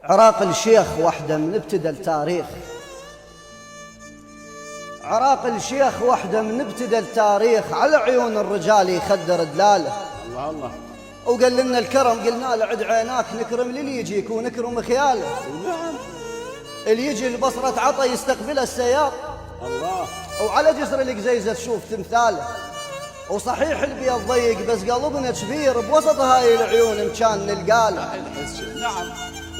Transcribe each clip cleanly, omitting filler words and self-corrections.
عراق الشيخ وحده من ابتدى التاريخ، عراق الشيخ وحده من ابتدى التاريخ، على عيون الرجال يخدر دلاله. الله الله. وقال لنا الكرم، قلنا له عد عيناك نكرم للي يجيك ونكرم خياله. نعم. اللي يجي البصرة عطا يستقبله السياط. الله. وعلى جسر القزيزة تشوف تمثاله. وصحيح البيض ضيق بس قلبنا كبير، بوسط هاي العيون مكان نلقاله. نعم.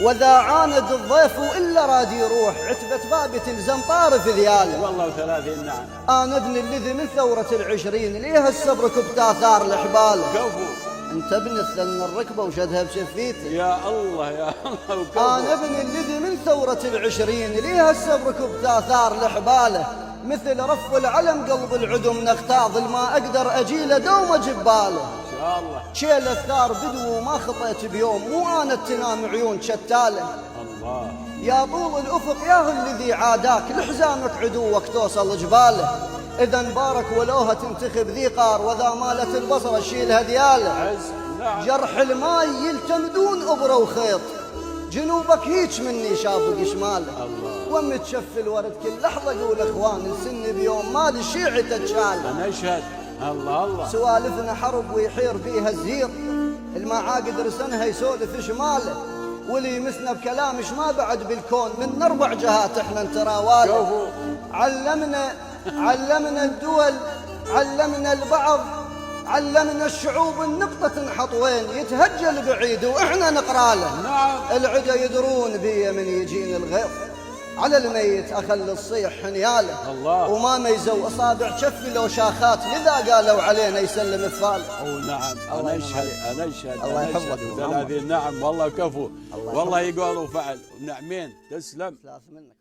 وذا عاند الضيف وإلا راد يروح، عتبة بابي تلزم طارف ذياله. والله وثلاثين. نعم. أنا ابن الذي من ثورة العشرين، ليها السبر كبت آثار لحباله. كفو. انت ابن الثن الركبة وشدها بشفيته. يا الله يا الله وكفو. أنا ابن الذي من ثورة العشرين، ليها السبر كبت آثار لحباله. مثل رف العلم قلب العدم نغتاظ، ما أقدر أجيله دوم جباله. إن شاء الله. شيل الثار بدو وما خطيت بيوم، مو أنا تنام عيون شتاله. الله. يا طول الأفق يا الذي عاداك، لحزامك عدوك توصل جباله. إذا مبارك ولوها تنتخب ذي قار، وذا مالت البصرة شيلها دياله. عز. نعم. جرح الماي يلتمدون أبرة وخيط، جنوبك هيج مني شافق شماله. الله. وام تشف الورد كل لحظة قول اخوان السن بيوم ما الشيعي تتشال. أنا أشهد. الله الله. سوالفنا حرب ويحير بيها الزير، المعاقد رسنها يسولف شماله. واللي يمسنا بكلامش ما بعد بالكون، من 4 جهات احنا نتراواله. علمنا الدول، علمنا البعض، علمنا الشعوب النقطة تنحط وين، يتهجل بعيد واحنا نقرا له. نعم. العدا يدرون بي من يجيني الغيظ، على الميت أخل الصيح حنياله. الله. وما ميزوا أصابع شفي لو شاخات، لذا قالوا علينا يسلم فاله. نعم. أنا أشهد. أنا أشهد. الله يحفظك. 30. نعم والله كفو. والله يقول وفعل. نعمين. تسلم. منك.